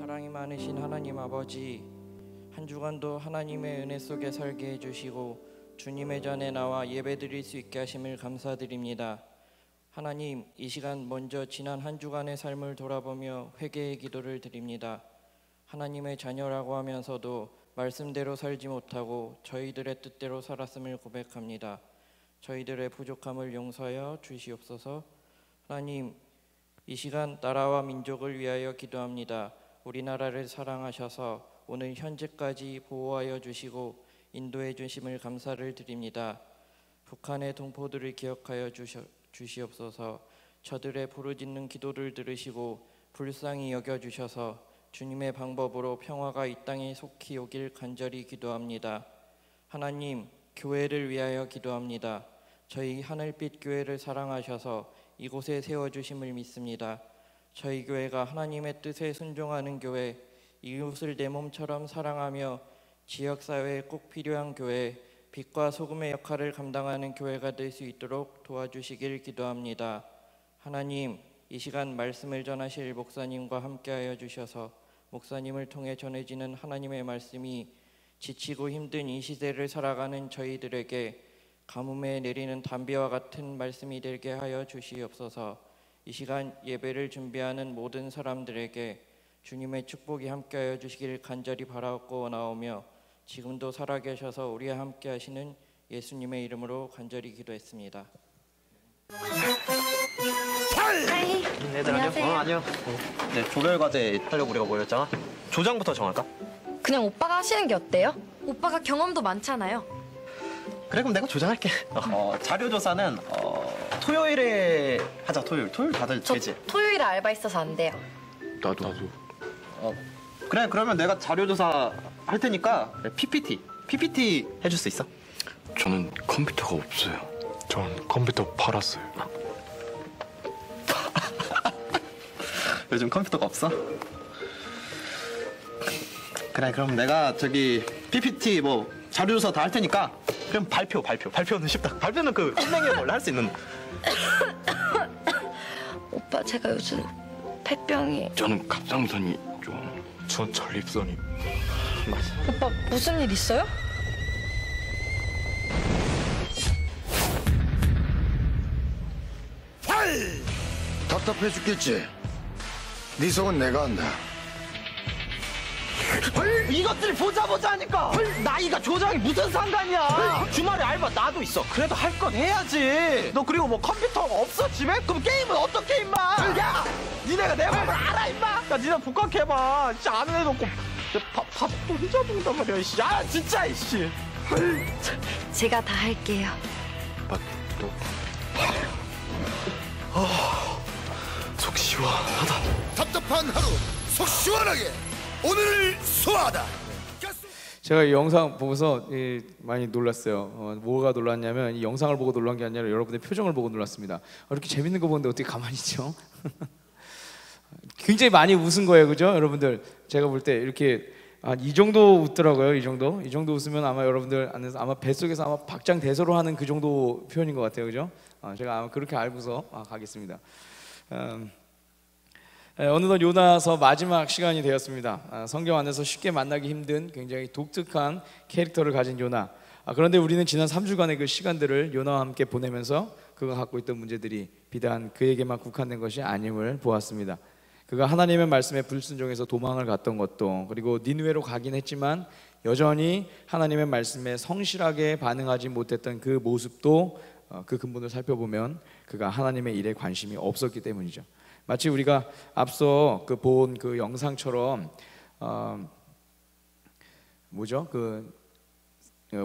사랑이 많으신 하나님 아버지, 한 주간도 하나님의 은혜 속에 살게 해주시고 주님의 전에 나와 예배드릴 수 있게 하심을 감사드립니다. 하나님, 이 시간 먼저 지난 한 주간의 삶을 돌아보며 회개의 기도를 드립니다. 하나님의 자녀라고 하면서도 말씀대로 살지 못하고 저희들의 뜻대로 살았음을 고백합니다. 저희들의 부족함을 용서하여 주시옵소서. 하나님, 이 시간 나라와 민족을 위하여 기도합니다. 우리나라를 사랑하셔서 오늘 현재까지 보호하여 주시고 인도해 주심을 감사를 드립니다. 북한의 동포들을 기억하여 주시옵소서. 저들의 부르짖는 기도를 들으시고 불쌍히 여겨주셔서 주님의 방법으로 평화가 이 땅에 속히 오길 간절히 기도합니다. 하나님, 교회를 위하여 기도합니다. 저희 하늘빛 교회를 사랑하셔서 이곳에 세워주심을 믿습니다. 저희 교회가 하나님의 뜻에 순종하는 교회, 이웃을 내 몸처럼 사랑하며 지역사회에 꼭 필요한 교회, 빛과 소금의 역할을 감당하는 교회가 될 수 있도록 도와주시길 기도합니다. 하나님, 이 시간 말씀을 전하실 목사님과 함께하여 주셔서 목사님을 통해 전해지는 하나님의 말씀이 지치고 힘든 이 시대를 살아가는 저희들에게 가뭄에 내리는 담비와 같은 말씀이 되게 하여 주시옵소서. 이 시간 예배를 준비하는 모든 사람들에게 주님의 축복이 함께하여 주시길 간절히 바라고 나오며 지금도 살아계셔서 우리와 함께 하시는 예수님의 이름으로 간절히 기도했습니다. 애들 안녕. 안녕. 네, 조별 과제 하려고 우리가 모였잖아. 조장부터 정할까? 그냥 오빠가 하시는 게 어때요? 오빠가 경험도 많잖아요. 그래, 그럼 내가 조장할게. 자료 조사는 토요일에 하자. 토요일 다들 저 되지? 토요일에 알바 있어서 안 돼요. 나도. 그래, 그러면 내가 자료 조사 할 테니까 PPT 해줄 수 있어? 저는 컴퓨터가 없어요. 전 컴퓨터 팔았어요. 요즘 컴퓨터가 없어? 그래, 그럼 내가 저기 PPT 뭐 자료 조사 다 할 테니까 그럼 발표는 쉽다. 발표는 그 선생님 원래 할 수 있는. 오빠, 제가 요즘 폐병이... 저는 갑상선이 좀... 전 전립선이... 맞아. 오빠, 무슨 일 있어요? 답답해 죽겠지? 네 속은 내가 한다. 이것들 보자 하니까 나이가 조장이 무슨 상관이야. 주말에 알바 나도 있어. 그래도 할 건 해야지. 너 그리고 뭐 컴퓨터가 없어 집에? 그럼 게임은 어떻게 임마? 야, 니네가 내 마음을 알아 임마? 야, 니네 복학해봐. 진짜 아는 애도 없고 밥도 혼자 먹는단 말이야. 야, 진짜 이씨. 제가 다 할게요. 맞도... 속 시원하다. 답답한 하루 속 시원하게 오늘을 소화하다. 제가 이 영상 보고서 많이 놀랐어요. 뭐가 놀랐냐면 이 영상을 보고 놀란 게 아니라 여러분의 표정을 보고 놀랐습니다. 이렇게 재밌는 거 보는데 어떻게 가만히 있죠? 굉장히 많이 웃은 거예요, 그죠? 여러분들, 제가 볼 때 이렇게 이 정도 웃더라고요. 이 정도 웃으면 아마 여러분들 안에서 아마 뱃속에서 아마 박장대소를 하는 그 정도 표현인 것 같아요, 그죠? 제가 아마 그렇게 알고서 가겠습니다. 어느덧 요나서 마지막 시간이 되었습니다. 성경 안에서 쉽게 만나기 힘든 굉장히 독특한 캐릭터를 가진 요나. 그런데 우리는 지난 3주간의 그 시간들을 요나와 함께 보내면서 그가 갖고 있던 문제들이 비단 그에게만 국한된 것이 아님을 보았습니다. 그가 하나님의 말씀에 불순종해서 도망을 갔던 것도, 그리고 니느웨로 가긴 했지만 여전히 하나님의 말씀에 성실하게 반응하지 못했던 그 모습도 그 근본을 살펴보면 그가 하나님의 일에 관심이 없었기 때문이죠. 마치 우리가 앞서 본 그 영상처럼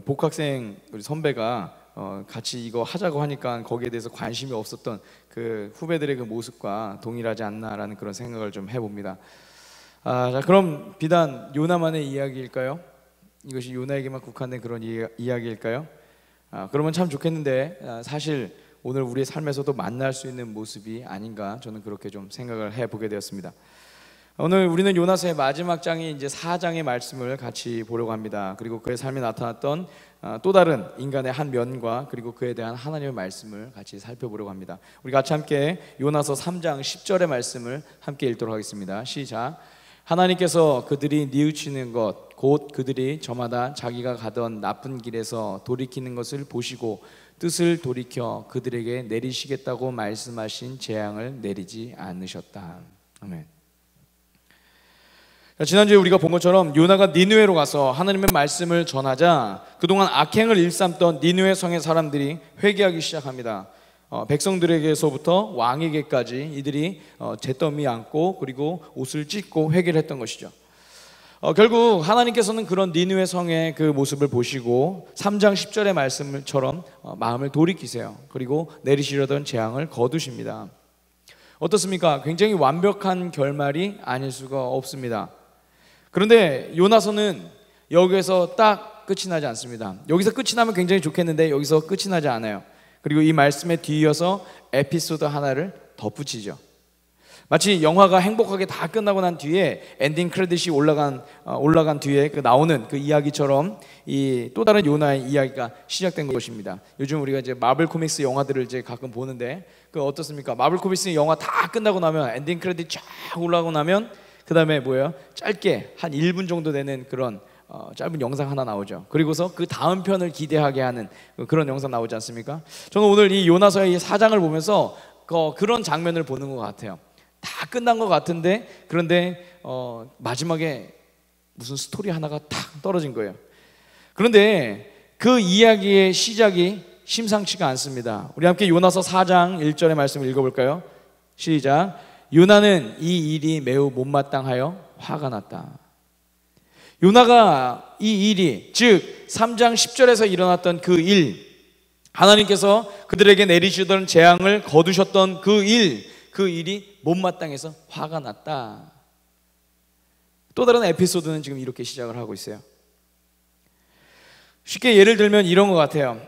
복학생 우리 선배가 같이 이거 하자고 하니까 거기에 대해서 관심이 없었던 그 후배들의 그 모습과 동일하지 않나라는 그런 생각을 좀 해봅니다. 자, 그럼 비단 요나만의 이야기일까요? 이것이 요나에게만 국한된 그런 이야기일까요? 그러면 참 좋겠는데 사실 오늘 우리의 삶에서도 만날 수 있는 모습이 아닌가, 저는 그렇게 좀 생각을 해보게 되었습니다. 오늘 우리는 요나서의 마지막 장이 이제 4장의 말씀을 같이 보려고 합니다. 그리고 그의 삶에 나타났던 또 다른 인간의 한 면과 그리고 그에 대한 하나님의 말씀을 같이 살펴보려고 합니다. 우리 같이 함께 요나서 3장 10절의 말씀을 함께 읽도록 하겠습니다. 시작. 하나님께서 그들이 뉘우치는 것, 곧 그들이 저마다 자기가 가던 나쁜 길에서 돌이키는 것을 보시고 뜻을 돌이켜 그들에게 내리시겠다고 말씀하신 재앙을 내리지 않으셨다. 아멘. 지난주에 우리가 본 것처럼 요나가 니느웨로 가서 하나님의 말씀을 전하자 그동안 악행을 일삼던 니느웨 성의 사람들이 회개하기 시작합니다. 백성들에게서부터 왕에게까지 이들이 잿더미 안고 그리고 옷을 찢고 회개를 했던 것이죠. 결국 하나님께서는 그런 니느웨 성의 그 모습을 보시고 3장 10절의 말씀처럼 마음을 돌이키세요. 그리고 내리시려던 재앙을 거두십니다. 어떻습니까? 굉장히 완벽한 결말이 아닐 수가 없습니다. 그런데 요나서는 여기에서 딱 끝이 나지 않습니다. 여기서 끝이 나면 굉장히 좋겠는데 여기서 끝이 나지 않아요. 그리고 이 말씀에 뒤이어서 에피소드 하나를 덧붙이죠. 마치 영화가 행복하게 다 끝나고 난 뒤에 엔딩 크레딧이 올라간 뒤에 그 나오는 그 이야기처럼 이 또 다른 요나의 이야기가 시작된 것입니다. 요즘 우리가 이제 마블 코믹스 영화들을 이제 가끔 보는데 그 어떻습니까? 마블 코믹스 영화 다 끝나고 나면 엔딩 크레딧 쫙 올라가고 나면 그 다음에 뭐예요? 짧게 한 1분 정도 되는 그런 짧은 영상 하나 나오죠. 그리고서 그 다음 편을 기대하게 하는 그런 영상 나오지 않습니까? 저는 오늘 이 요나서의 4장을 보면서 그런 장면을 보는 것 같아요. 다 끝난 것 같은데 그런데 마지막에 무슨 스토리 하나가 탁 떨어진 거예요. 그런데 그 이야기의 시작이 심상치가 않습니다. 우리 함께 요나서 4장 1절의 말씀을 읽어볼까요? 시작. 요나는 이 일이 매우 못마땅하여 화가 났다. 요나가 이 일이 즉 3장 10절에서 일어났던 그 일, 하나님께서 그들에게 내리시던 재앙을 거두셨던 그 일이 못마땅해서 화가 났다. 또 다른 에피소드는 지금 이렇게 시작을 하고 있어요. 쉽게 예를 들면 이런 것 같아요.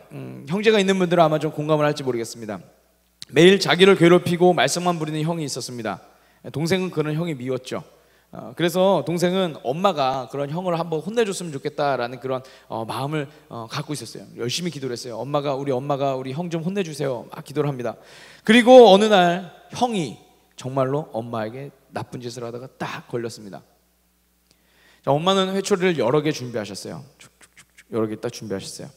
형제가 있는 분들은 아마 좀 공감을 할지 모르겠습니다. 매일 자기를 괴롭히고 말썽만 부리는 형이 있었습니다. 동생은 그런 형이 미웠죠. 그래서 동생은 엄마가 그런 형을 한번 혼내줬으면 좋겠다라는 그런 마음을 갖고 있었어요. 열심히 기도를 했어요. 우리 엄마가 우리 형 좀 혼내주세요. 막 기도를 합니다. 그리고 어느 날 형이 정말로 엄마에게 나쁜 짓을 하다가 딱 걸렸습니다. 자, 엄마는 회초리를 여러 개 준비하셨어요. 여러 개 딱 준비하셨어요.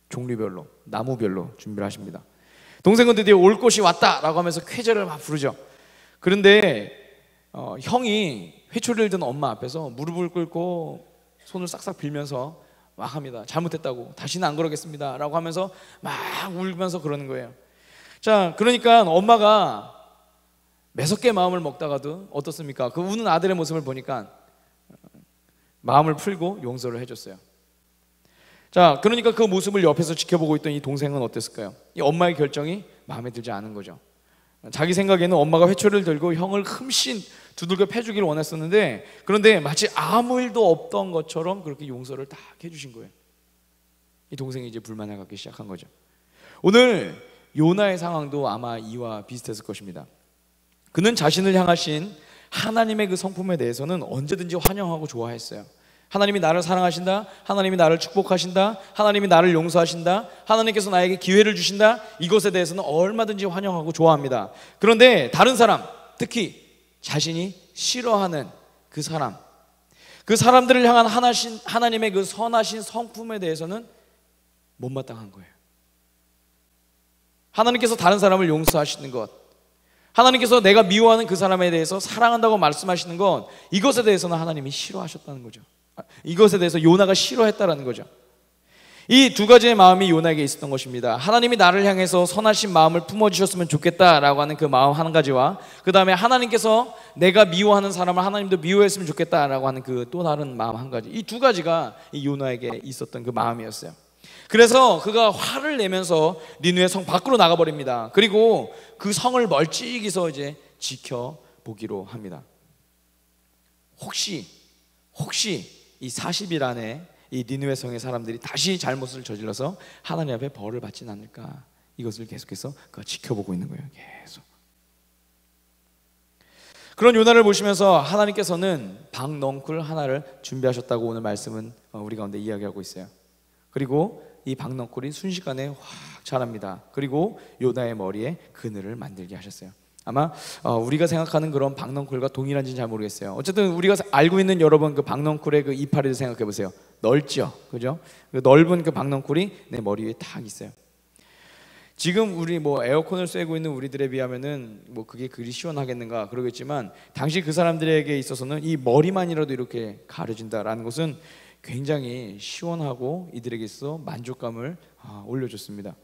종류별로, 나무별로 준비를 하십니다. 동생은 드디어 올 것이 왔다라고 하면서 쾌재를 막 부르죠. 그런데 형이 회초리를 든 엄마 앞에서 무릎을 꿇고 손을 싹싹 빌면서 막 합니다. 잘못했다고, 다시는 안 그러겠습니다 라고 하면서 막 울면서 그러는 거예요. 자, 그러니까 엄마가 매섭게 마음을 먹다가도 어떻습니까? 그 우는 아들의 모습을 보니까 마음을 풀고 용서를 해줬어요. 자, 그러니까 그 모습을 옆에서 지켜보고 있던 이 동생은 어땠을까요? 이 엄마의 결정이 마음에 들지 않은 거죠. 자기 생각에는 엄마가 회초리를 들고 형을 흠씬 두들겨 패주기를 원했었는데, 그런데 마치 아무 일도 없던 것처럼 그렇게 용서를 딱 해주신 거예요. 이 동생이 이제 불만을 갖기 시작한 거죠. 오늘 요나의 상황도 아마 이와 비슷했을 것입니다. 그는 자신을 향하신 하나님의 그 성품에 대해서는 언제든지 환영하고 좋아했어요. 하나님이 나를 사랑하신다, 하나님이 나를 축복하신다, 하나님이 나를 용서하신다, 하나님께서 나에게 기회를 주신다, 이것에 대해서는 얼마든지 환영하고 좋아합니다. 그런데 다른 사람, 특히 자신이 싫어하는 그 사람들을 향한 하나님의 그 선하신 성품에 대해서는 못마땅한 거예요. 하나님께서 다른 사람을 용서하시는 것, 하나님께서 내가 미워하는 그 사람에 대해서 사랑한다고 말씀하시는 것, 이것에 대해서는 하나님이 싫어하셨다는 거죠. 이것에 대해서 요나가 싫어했다라는 거죠. 이 두 가지의 마음이 요나에게 있었던 것입니다. 하나님이 나를 향해서 선하신 마음을 품어주셨으면 좋겠다라고 하는 그 마음 한 가지와, 그 다음에 하나님께서 내가 미워하는 사람을 하나님도 미워했으면 좋겠다라고 하는 그 또 다른 마음 한 가지, 이 두 가지가 이 요나에게 있었던 그 마음이었어요. 그래서 그가 화를 내면서 니느웨 성 밖으로 나가버립니다. 그리고 그 성을 멀찍이서 이제 지켜보기로 합니다. 혹시 이 40일 안에 이 니느웨 성의 사람들이 다시 잘못을 저질러서 하나님 앞에 벌을 받지는 않을까, 이것을 계속해서 그가 지켜보고 있는 거예요. 계속. 그런 요나를 보시면서 하나님께서는 박넝쿨 하나를 준비하셨다고 오늘 말씀은 우리 가운데 이야기하고 있어요. 그리고 이 박넝쿨이 순식간에 확 자랍니다. 그리고 요나의 머리에 그늘을 만들게 하셨어요. 아마 우리가 생각하는 그런 박넝쿨과 동일한지는 잘 모르겠어요. 어쨌든 우리가 알고 있는 여러분 그 박넝쿨의 그 이파리를 생각해 보세요. 넓죠, 그죠? 그 넓은 그 박넝쿨이 내 머리 위에 딱 있어요. 지금 우리 뭐 에어컨을 쐬고 있는 우리들에 비하면은 뭐 그게 그리 시원하겠는가 그러겠지만 당시 그 사람들에게 있어서는 이 머리만이라도 이렇게 가려진다라는 것은 굉장히 시원하고 이들에게 있어 만족감을 올려줬습니다.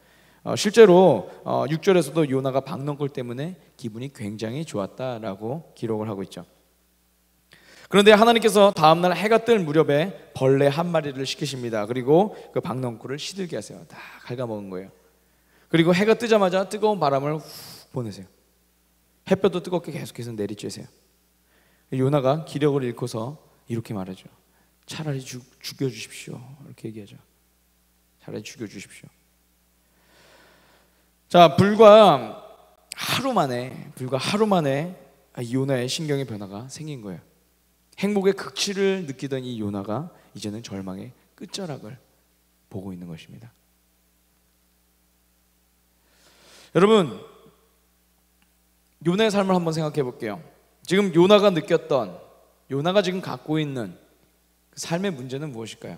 실제로 6절에서도 요나가 박넝쿨 때문에 기분이 굉장히 좋았다라고 기록을 하고 있죠. 그런데 하나님께서 다음날 해가 뜰 무렵에 벌레 한 마리를 시키십니다. 그리고 그 박넝쿨을 시들게 하세요. 다 갉아먹은 거예요. 그리고 해가 뜨자마자 뜨거운 바람을 훅 보내세요. 햇볕도 뜨겁게 계속해서 내리쬐세요. 요나가 기력을 잃고서 이렇게 말하죠. 차라리 죽여주십시오. 이렇게 얘기하죠. 차라리 죽여주십시오. 자, 불과 하루 만에 요나의 신경의 변화가 생긴 거예요. 행복의 극치를 느끼던 이 요나가 이제는 절망의 끝자락을 보고 있는 것입니다. 여러분, 요나의 삶을 한번 생각해 볼게요. 지금 요나가 지금 갖고 있는 그 삶의 문제는 무엇일까요?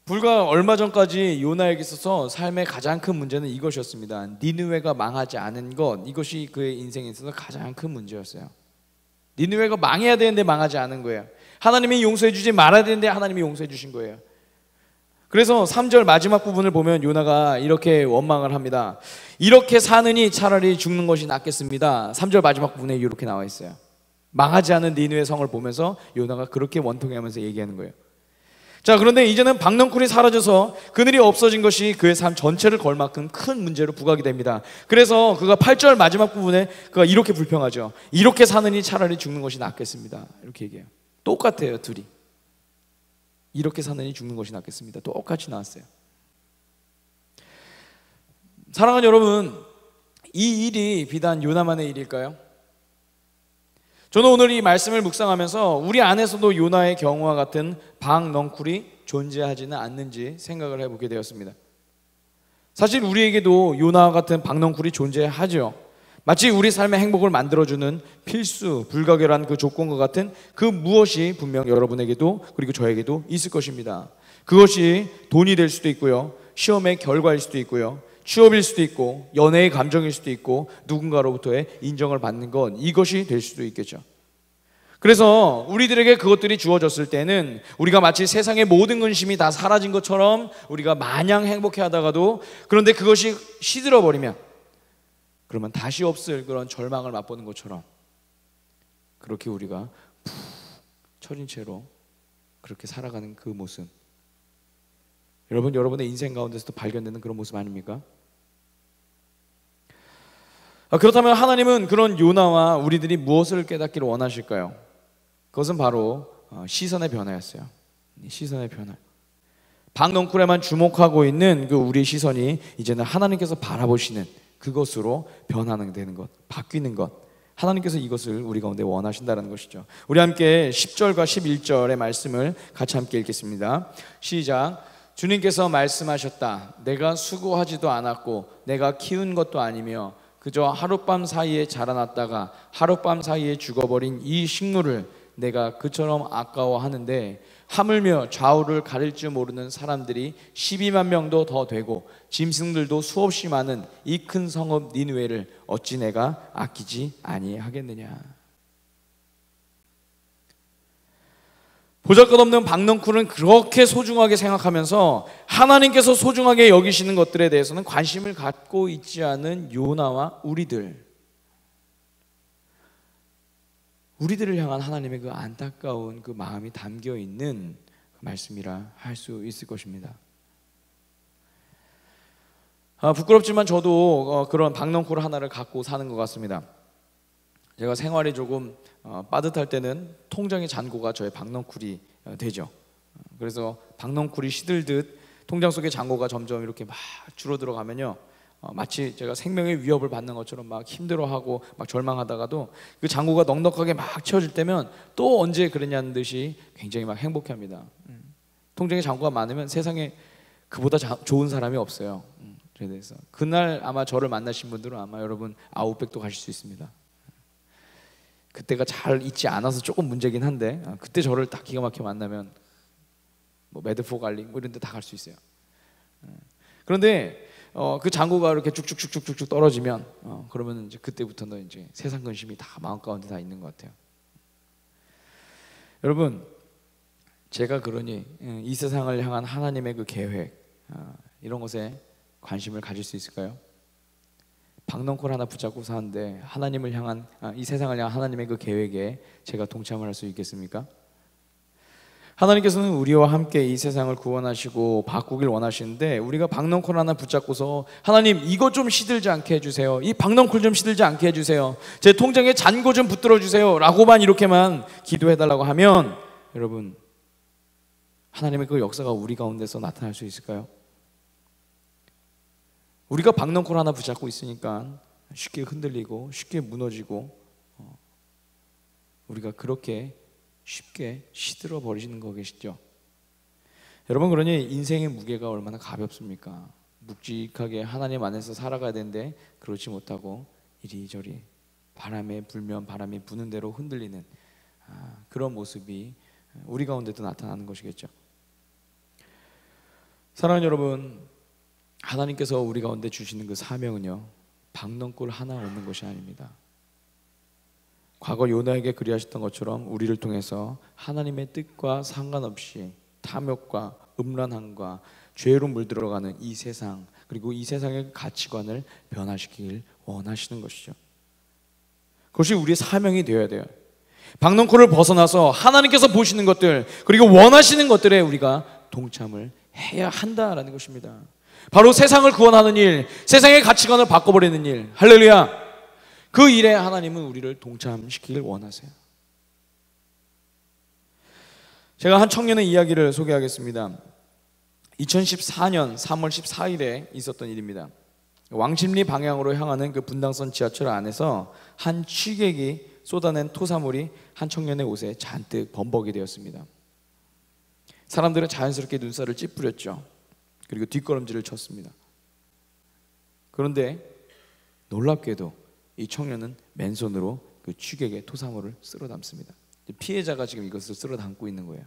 불과 얼마 전까지 요나에게 있어서 삶의 가장 큰 문제는 이것이었습니다. 니느웨가 망하지 않은 것, 이것이 그의 인생에 있어서 가장 큰 문제였어요. 니느웨가 망해야 되는데 망하지 않은 거예요. 하나님이 용서해 주지 말아야 되는데 하나님이 용서해 주신 거예요. 그래서 3절 마지막 부분을 보면 요나가 이렇게 원망을 합니다. 이렇게 사느니 차라리 죽는 것이 낫겠습니다. 3절 마지막 부분에 이렇게 나와 있어요. 망하지 않은 니느웨 성을 보면서 요나가 그렇게 원통해하면서 얘기하는 거예요. 자, 그런데 이제는 박넝쿨이 사라져서 그늘이 없어진 것이 그의 삶 전체를 걸 만큼 큰 문제로 부각이 됩니다. 그래서 그가 8절 마지막 부분에 그가 이렇게 불평하죠. 이렇게 사느니 차라리 죽는 것이 낫겠습니다. 이렇게 얘기해요. 똑같아요, 둘이. 이렇게 사느니 죽는 것이 낫겠습니다. 똑같이 나왔어요. 사랑하는 여러분, 이 일이 비단 요나만의 일일까요? 저는 오늘 이 말씀을 묵상하면서 우리 안에서도 요나의 경우와 같은 박넝쿨이 존재하지는 않는지 생각을 해보게 되었습니다. 사실 우리에게도 요나와 같은 박넝쿨이 존재하죠. 마치 우리 삶의 행복을 만들어주는 필수 불가결한 그 조건과 같은 그 무엇이 분명 여러분에게도 그리고 저에게도 있을 것입니다. 그것이 돈이 될 수도 있고요, 시험의 결과일 수도 있고요, 취업일 수도 있고, 연애의 감정일 수도 있고, 누군가로부터의 인정을 받는 것, 이것이 될 수도 있겠죠. 그래서 우리들에게 그것들이 주어졌을 때는 우리가 마치 세상의 모든 근심이 다 사라진 것처럼 우리가 마냥 행복해 하다가도, 그런데 그것이 시들어 버리면, 그러면 다시 없을 그런 절망을 맛보는 것처럼 그렇게 우리가 푹 처진 채로 그렇게 살아가는 그 모습, 여러분의 인생 가운데서도 발견되는 그런 모습 아닙니까? 그렇다면 하나님은 그런 요나와 우리들이 무엇을 깨닫기를 원하실까요? 그것은 바로 시선의 변화였어요. 시선의 변화. 박넝쿨에만 주목하고 있는 그 우리의 시선이 이제는 하나님께서 바라보시는 그것으로 변하는 되는 것, 바뀌는 것, 하나님께서 이것을 우리 가운데 원하신다는 것이죠. 우리 함께 10절과 11절의 말씀을 같이 함께 읽겠습니다. 시작. 주님께서 말씀하셨다. 내가 수고하지도 않았고 내가 키운 것도 아니며 그저 하룻밤 사이에 자라났다가 하룻밤 사이에 죽어버린 이 식물을 내가 그처럼 아까워하는데, 하물며 좌우를 가릴 줄 모르는 사람들이 12만 명도 더 되고 짐승들도 수없이 많은 이 큰 성읍 니느웨를 어찌 내가 아끼지 아니하겠느냐. 보잘것없는 박넝쿨은 그렇게 소중하게 생각하면서 하나님께서 소중하게 여기시는 것들에 대해서는 관심을 갖고 있지 않은 요나와 우리들을 향한 하나님의 그 안타까운 그 마음이 담겨 있는 그 말씀이라 할 수 있을 것입니다. 부끄럽지만 저도 그런 박넝쿨 하나를 갖고 사는 것 같습니다. 제가 생활이 조금 빠듯할 때는 통장의 잔고가 저의 박넝쿨이 되죠. 그래서 박넝쿨이 시들듯 통장 속의 잔고가 점점 이렇게 막 줄어들어 가면요, 마치 제가 생명의 위협을 받는 것처럼 막 힘들어하고 막 절망하다가도 그 잔고가 넉넉하게 막 채워질 때면 또 언제 그랬냐는 듯이 굉장히 막 행복해합니다. 통장에 잔고가 많으면 세상에 그보다 좋은 사람이 없어요. 그에 대해서. 그날 아마 저를 만나신 분들은 아마 여러분 아웃백도 가실 수 있습니다. 그때가 잘 잊지 않아서 조금 문제긴 한데 그때 저를 딱 기가 막히게 만나면 뭐 매드포 갈링 뭐 이런 데 다 갈 수 있어요. 그런데 그 잔고가 이렇게 쭉쭉쭉쭉쭉 떨어지면 그러면 이제 그때부터는 이제 세상 근심이 다 마음 가운데 다 있는 것 같아요. 여러분, 제가 그러니 이 세상을 향한 하나님의 그 계획 이런 것에 관심을 가질 수 있을까요? 박넝콜 하나 붙잡고 사는데 하나님을 향한 이 세상을 향한 하나님의 그 계획에 제가 동참을 할 수 있겠습니까? 하나님께서는 우리와 함께 이 세상을 구원하시고 바꾸길 원하시는데 우리가 박넝콜 하나 붙잡고서 하나님 이거 좀 시들지 않게 해주세요, 이 박넝콜 좀 시들지 않게 해주세요, 제 통장에 잔고 좀 붙들어 주세요 라고만 이렇게만 기도해달라고 하면 여러분, 하나님의 그 역사가 우리 가운데서 나타날 수 있을까요? 우리가 박넝콜 하나 붙잡고 있으니까 쉽게 흔들리고 쉽게 무너지고 우리가 그렇게 쉽게 시들어 버리시는 거 계시죠? 여러분, 그러니 인생의 무게가 얼마나 가볍습니까? 묵직하게 하나님 안에서 살아가야 되는데 그렇지 못하고 이리저리 바람에 불면 바람이 부는 대로 흔들리는 그런 모습이 우리 가운데도 나타나는 것이겠죠. 사랑하는 여러분, 하나님께서 우리 가운데 주시는 그 사명은요, 박넝콜 하나 얻는 것이 아닙니다. 과거 요나에게 그리하셨던 것처럼 우리를 통해서 하나님의 뜻과 상관없이 탐욕과 음란함과 죄로 물들어가는 이 세상, 그리고 이 세상의 가치관을 변화시키길 원하시는 것이죠. 그것이 우리의 사명이 되어야 돼요. 박넝콜을 벗어나서 하나님께서 보시는 것들 그리고 원하시는 것들에 우리가 동참을 해야 한다라는 것입니다. 바로 세상을 구원하는 일, 세상의 가치관을 바꿔버리는 일, 할렐루야. 그 일에 하나님은 우리를 동참시키길 원하세요. 제가 한 청년의 이야기를 소개하겠습니다. 2014년 3월 14일에 있었던 일입니다. 왕십리 방향으로 향하는 그 분당선 지하철 안에서 한 취객이 쏟아낸 토사물이 한 청년의 옷에 잔뜩 범벅이 되었습니다. 사람들은 자연스럽게 눈살을 찌푸렸죠. 그리고 뒷걸음질을 쳤습니다. 그런데 놀랍게도 이 청년은 맨손으로 그 취객의 토사물을 쓸어 담습니다. 피해자가 지금 이것을 쓸어 담고 있는 거예요.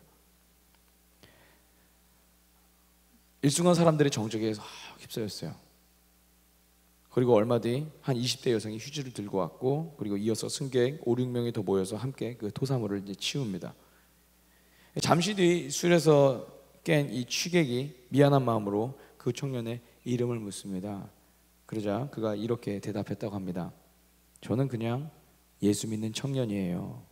일순간 사람들의 정적에 휩싸였어요. 그리고 얼마 뒤 한 20대 여성이 휴지를 들고 왔고, 그리고 이어서 승객 5, 6명이 더 모여서 함께 그 토사물을 이제 치웁니다. 잠시 뒤 술에서 깬 이 취객이 미안한 마음으로 그 청년의 이름을 묻습니다. 그러자 그가 이렇게 대답했다고 합니다. 저는 그냥 예수 믿는 청년이에요.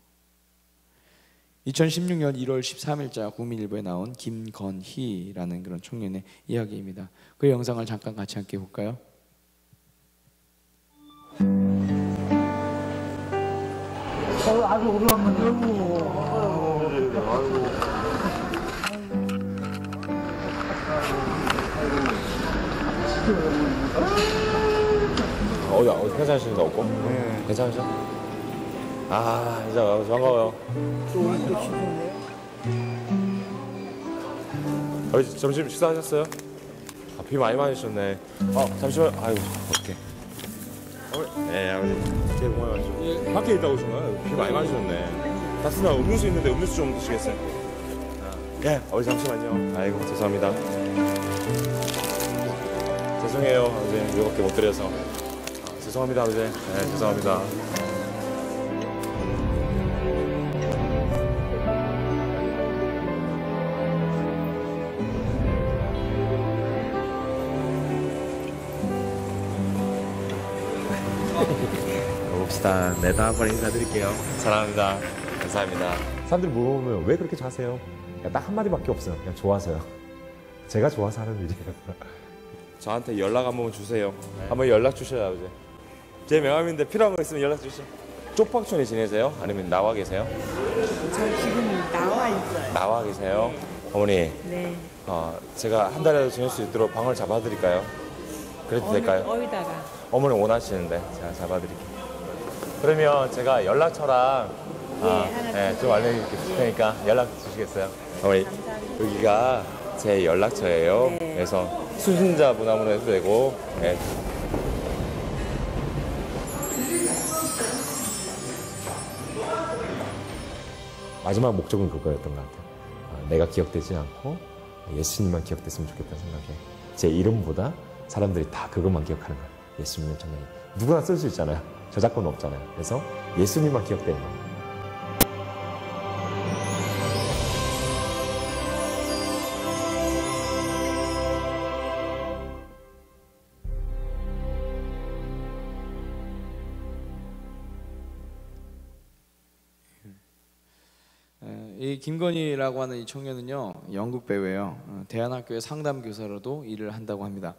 2016년 1월 13일자 국민일보에 나온 김건희라는 그런 청년의 이야기입니다. 그 영상을 잠깐 같이 함께 볼까요? 아주 오래간만이라고. 어디 괜찮으신가 없고? 네. 괜찮으셔? 아, 진짜 반가워요. 점심 식사하셨어요? 아, 비 많이 맞으셨네. 잠시만. 아이고, 어떡해. 네, 아버지. 새해 복 많이 받으시고. 예. 밖에 있다 오신가요? 비 많이 맞으셨네. 따뜻한 음료수 있는데 음료수 좀 드시겠어요? 예, 아버지 잠시만요. 아이고, 죄송합니다. 죄송해요, 아버지. 이거밖에 못 드려서. 죄송합니다, 아버지. 네, 죄송합니다. 봅시다. 네, 다음번에 인사드릴게요. 사랑합니다. 감사합니다. 사람들이 물어보면 왜 그렇게 좋아하세요? 딱 한마디밖에 없어요. 그냥 좋아서요. 제가 좋아서 하는 일이에요. 저한테 연락 한 번 주세요. 한번 연락 주셔요, 아버지. 제 명함인데 필요한 거 있으면 연락 주시죠. 쪽박촌에 지내세요? 아니면 나와 계세요? 저 지금 나와 있어요. 나와 계세요? 어머니. 네. 제가 한 달이라도 지낼 수 있도록 방을 잡아드릴까요? 그래도 될까요? 어디다가? 어머니 원하시는데 제가 잡아드릴게요. 그러면 제가 연락처랑 좀 알려드릴 테니까 연락 주시겠어요? 어머니, 감사합니다. 여기가 제 연락처예요. 네. 그래서 수신자 문화문화 해도 되고. 네. 마지막 목적은 그거였던 것 같아요. 내가 기억되지 않고 예수님만 기억됐으면 좋겠다는 생각에 제 이름보다 사람들이 다 그것만 기억하는 거예요. 예수님의 천명이. 누구나 쓸 수 있잖아요. 저작권 없잖아요. 그래서 예수님만 기억되는 거예요. 이 김건희라고 하는 이 청년은요, 연극 배우예요. 대안학교의 상담 교사로도 일을 한다고 합니다.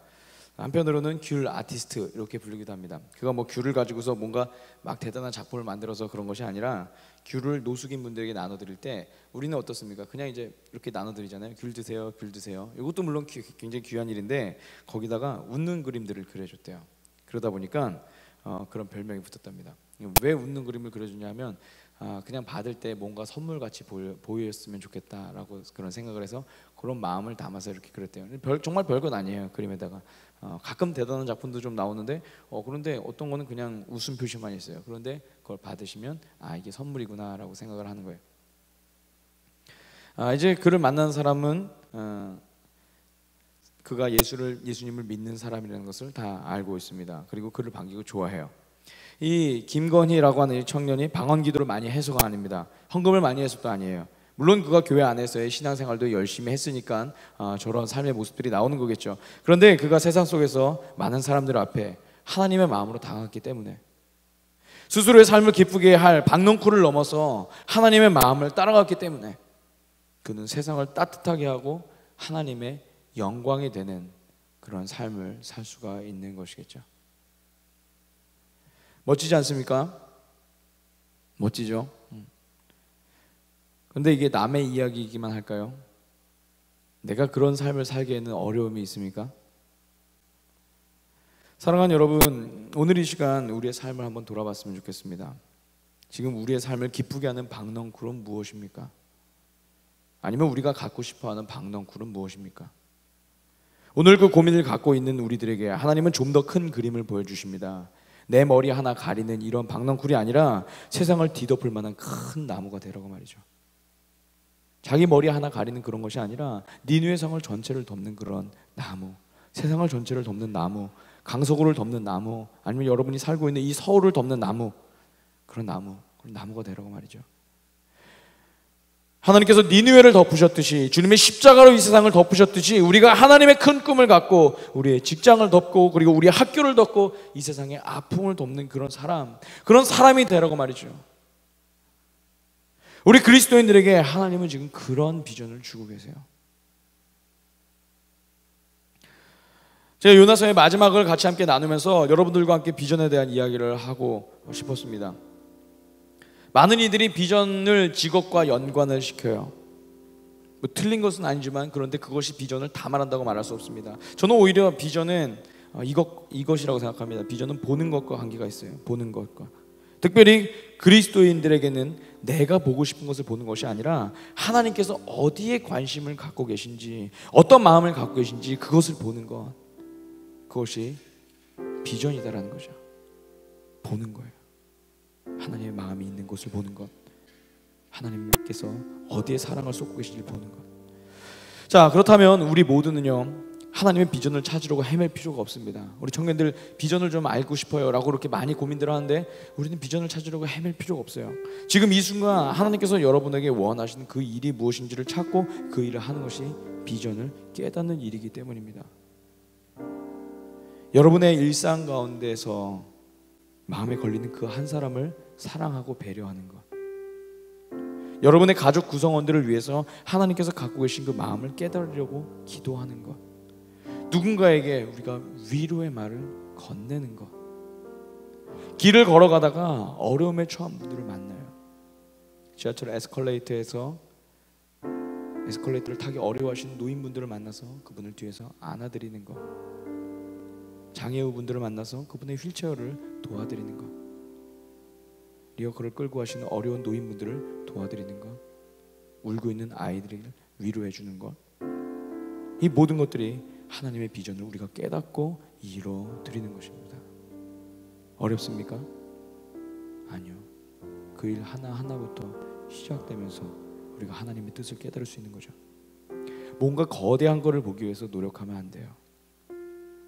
한편으로는 귤 아티스트 이렇게 부르기도 합니다. 그가 뭐 귤을 가지고서 뭔가 막 대단한 작품을 만들어서 그런 것이 아니라 귤을 노숙인 분들에게 나눠드릴 때 우리는 어떻습니까? 그냥 이제 이렇게 나눠드리잖아요. 귤 드세요, 귤 드세요. 이것도 물론 굉장히 귀한 일인데 거기다가 웃는 그림들을 그려줬대요. 그러다 보니까 그런 별명이 붙었답니다. 왜 웃는 그림을 그려주냐면 그냥 받을 때 뭔가 선물같이 보였으면 좋겠다라고 그런 생각을 해서 그런 마음을 담아서 이렇게 그렸대요. 정말 별것 아니에요. 그림에다가 가끔 대단한 작품도 좀 나오는데 그런데 어떤 거는 그냥 웃음 표시만 있어요. 그런데 그걸 받으시면 이게 선물이구나 라고 생각을 하는 거예요. 이제 그를 만난 사람은 그가 예수님을 믿는 사람이라는 것을 다 알고 있습니다. 그리고 그를 반기고 좋아해요. 이 김건희라고 하는 이 청년이 방언기도를 많이 해서가 아닙니다. 헌금을 많이 해서도 아니에요. 물론 그가 교회 안에서의 신앙생활도 열심히 했으니까 저런 삶의 모습들이 나오는 거겠죠. 그런데 그가 세상 속에서 많은 사람들 앞에 하나님의 마음으로 다가갔기 때문에, 스스로의 삶을 기쁘게 할 박넝쿨을 넘어서 하나님의 마음을 따라갔기 때문에 그는 세상을 따뜻하게 하고 하나님의 영광이 되는 그런 삶을 살 수가 있는 것이겠죠. 멋지지 않습니까? 멋지죠? 근데 이게 남의 이야기이기만 할까요? 내가 그런 삶을 살기에는 어려움이 있습니까? 사랑하는 여러분, 오늘 이 시간 우리의 삶을 한번 돌아봤으면 좋겠습니다. 지금 우리의 삶을 기쁘게 하는 박넝쿨은 무엇입니까? 아니면 우리가 갖고 싶어하는 박넝쿨은 무엇입니까? 오늘 그 고민을 갖고 있는 우리들에게 하나님은 좀 더 큰 그림을 보여주십니다. 내 머리 하나 가리는 이런 박넝쿨이 아니라 세상을 뒤덮을 만한 큰 나무가 되라고 말이죠. 자기 머리 하나 가리는 그런 것이 아니라 니느웨 성을 전체를 덮는 그런 나무, 세상을 전체를 덮는 나무, 강서구를 덮는 나무, 아니면 여러분이 살고 있는 이 서울을 덮는 나무, 그런 나무가 되라고 말이죠. 하나님께서 니느웨를 덮으셨듯이, 주님의 십자가로 이 세상을 덮으셨듯이 우리가 하나님의 큰 꿈을 갖고 우리의 직장을 덮고 그리고 우리의 학교를 덮고 이 세상의 아픔을 덮는 그런 사람이 되라고 말이죠. 우리 그리스도인들에게 하나님은 지금 그런 비전을 주고 계세요. 제가 요나서의 마지막을 같이 함께 나누면서 여러분들과 함께 비전에 대한 이야기를 하고 싶었습니다. 많은 이들이 비전을 직업과 연관을 시켜요. 뭐 틀린 것은 아니지만 그런데 그것이 비전을 다 말한다고 말할 수 없습니다. 저는 오히려 비전은 이것이라고 생각합니다. 비전은 보는 것과 관계가 있어요. 보는 것과. 특별히 그리스도인들에게는 내가 보고 싶은 것을 보는 것이 아니라 하나님께서 어디에 관심을 갖고 계신지, 어떤 마음을 갖고 계신지 그것을 보는 것, 그것이 비전이다라는 거죠. 보는 거예요. 하나님의 마음이 있는 곳을 보는 것, 하나님께서 어디에 사랑을 쏟고 계신지 보는 것. 자, 그렇다면 우리 모두는요 하나님의 비전을 찾으려고 헤맬 필요가 없습니다. 우리 청년들 비전을 좀 알고 싶어요 라고 그렇게 많이 고민들 하는데 우리는 비전을 찾으려고 헤맬 필요가 없어요. 지금 이 순간 하나님께서 여러분에게 원하시는 그 일이 무엇인지를 찾고 그 일을 하는 것이 비전을 깨닫는 일이기 때문입니다. 여러분의 일상 가운데서 마음에 걸리는 그 한 사람을 사랑하고 배려하는 것, 여러분의 가족 구성원들을 위해서 하나님께서 갖고 계신 그 마음을 깨달으려고 기도하는 것, 누군가에게 우리가 위로의 말을 건네는 것, 길을 걸어가다가 어려움에 처한 분들을 만나요. 지하철 에스컬레이터에서 에스컬레이터를 타기 어려워하시는 노인분들을 만나서 그분을 뒤에서 안아드리는 것, 장애우 분들을 만나서 그분의 휠체어를 도와드리는 것, 리어커를 끌고 하시는 어려운 노인분들을 도와드리는 것, 울고 있는 아이들을 위로해 주는 것, 이 모든 것들이 하나님의 비전을 우리가 깨닫고 이뤄드리는 것입니다. 어렵습니까? 아니요. 그 일 하나하나부터 시작되면서 우리가 하나님의 뜻을 깨달을 수 있는 거죠. 뭔가 거대한 것을 보기 위해서 노력하면 안 돼요.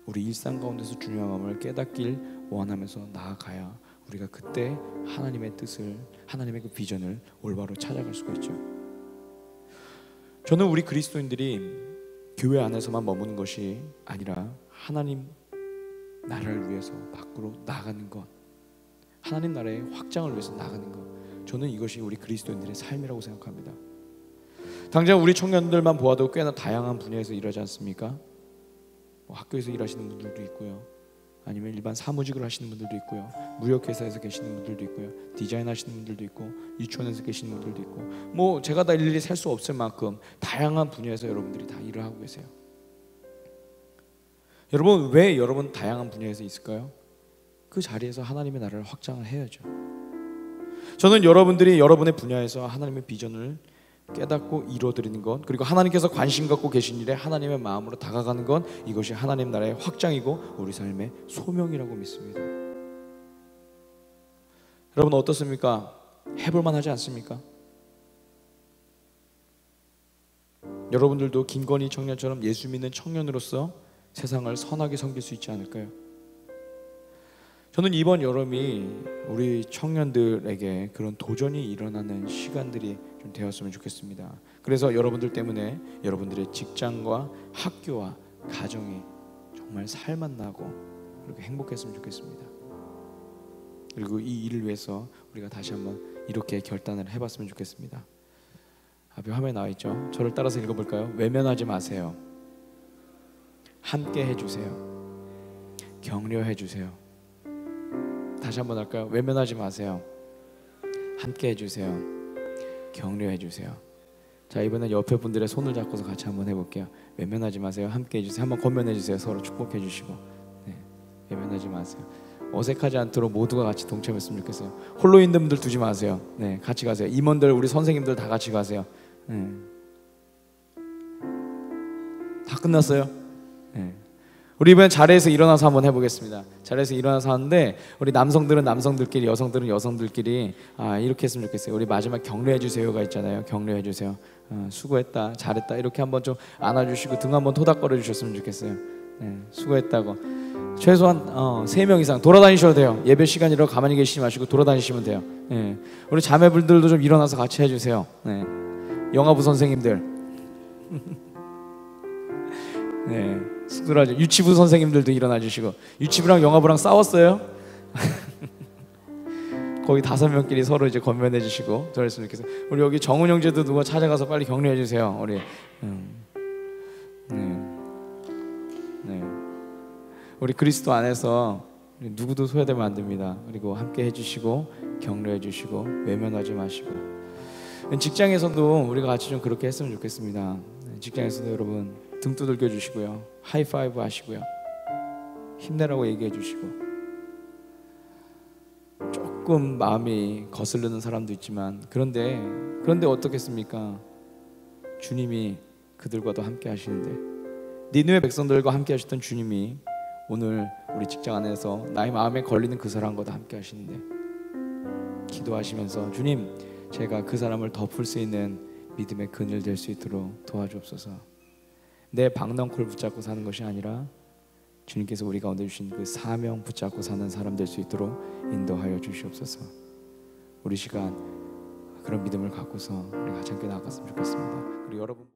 우리 일상 가운데서 중요한 마음을 깨닫길 원하면서 나아가야 우리가 그때 하나님의 뜻을, 하나님의 그 비전을 올바로 찾아갈 수가 있죠. 저는 우리 그리스도인들이 교회 안에서만 머무는 것이 아니라 하나님 나라를 위해서 밖으로 나가는 것, 하나님 나라의 확장을 위해서 나가는 것, 저는 이것이 우리 그리스도인들의 삶이라고 생각합니다. 당장 우리 청년들만 보아도 꽤나 다양한 분야에서 일하지 않습니까? 학교에서 일하시는 분들도 있고요, 아니면 일반 사무직을 하시는 분들도 있고요, 무역회사에서 계시는 분들도 있고요, 디자인 하시는 분들도 있고, 유치원에서 계시는 분들도 있고, 뭐 제가 다 일일이 셀 수 없을 만큼 다양한 분야에서 여러분들이 다 일을 하고 계세요. 여러분, 왜 여러분 다양한 분야에서 있을까요? 그 자리에서 하나님의 나라를 확장을 해야죠. 저는 여러분들이 여러분의 분야에서 하나님의 비전을 깨닫고 이루어드리는 것, 그리고 하나님께서 관심 갖고 계신 일에 하나님의 마음으로 다가가는 것, 이것이 하나님 나라의 확장이고 우리 삶의 소명이라고 믿습니다. 여러분 어떻습니까? 해볼만 하지 않습니까? 여러분들도 김건희 청년처럼 예수 믿는 청년으로서 세상을 선하게 섬길 수 있지 않을까요? 저는 이번 여름이 우리 청년들에게 그런 도전이 일어나는 시간들이 좀 되었으면 좋겠습니다. 그래서 여러분들 때문에 여러분들의 직장과 학교와 가정이 정말 살맛나고 그렇게 행복했으면 좋겠습니다. 그리고 이 일을 위해서 우리가 다시 한번 이렇게 결단을 해봤으면 좋겠습니다. 앞에 화면에 나와 있죠? 저를 따라서 읽어볼까요? 외면하지 마세요. 함께 해주세요. 격려해 주세요. 다시 한번 할까요? 외면하지 마세요. 함께 해주세요. 격려해 주세요. 자, 이번엔 옆에 분들의 손을 잡고서 같이 한번 해볼게요. 외면하지 마세요. 함께 해주세요. 한번 건면해 주세요. 서로 축복해 주시고. 네, 외면하지 마세요. 어색하지 않도록 모두가 같이 동참했으면 좋겠어요. 홀로 있는 분들 두지 마세요. 네, 같이 가세요. 임원들, 우리 선생님들 다 같이 가세요. 네. 다 끝났어요? 네. 우리 이번엔 자리에서 일어나서 한번 해보겠습니다. 자리에서 일어나서 하는데 우리 남성들은 남성들끼리, 여성들은 여성들끼리 이렇게 했으면 좋겠어요. 우리 마지막 격려해 주세요가 있잖아요. 격려해 주세요. 수고했다, 잘했다, 이렇게 한번 좀 안아주시고 등 한번 토닥거려 주셨으면 좋겠어요. 네, 수고했다고. 최소한 3명 이상 돌아다니셔도 돼요. 예배 시간이라 가만히 계시지 마시고 돌아다니시면 돼요. 네. 우리 자매분들도 좀 일어나서 같이 해주세요. 네. 영화부 선생님들 네, 쑥스러워하죠. 유치부 선생님들도 일어나 주시고. 유치부랑 영화부랑 싸웠어요? 거기 5명끼리 서로 이제 건면해 주시고 저랬으면 좋겠어요. 우리 여기 정훈 형제도 누가 찾아가서 빨리 격려해 주세요. 우리 네. 우리 그리스도 안에서 누구도 소외되면 안 됩니다. 그리고 함께 해주시고 격려해 주시고 외면하지 마시고. 직장에서도 우리가 같이 좀 그렇게 했으면 좋겠습니다. 직장에서도 여러분 등 두들겨 주시고요, 하이파이브 하시고요, 힘내라고 얘기해 주시고. 조금 마음이 거스르는 사람도 있지만 그런데 어떻겠습니까? 주님이 그들과도 함께 하시는데, 니느웨 백성들과 함께 하셨던 주님이 오늘 우리 직장 안에서 나의 마음에 걸리는 그 사람과도 함께 하시는데, 기도하시면서 주님, 제가 그 사람을 덮을 수 있는 믿음의 그늘 될 수 있도록 도와주옵소서. 내 방랑콜 붙잡고 사는 것이 아니라 주님께서 우리 가운데 주신 그 사명 붙잡고 사는 사람 될 수 있도록 인도하여 주시옵소서. 우리 시간 그런 믿음을 갖고서 우리 같이 함께 나아갔으면 좋겠습니다. 그리고 여러분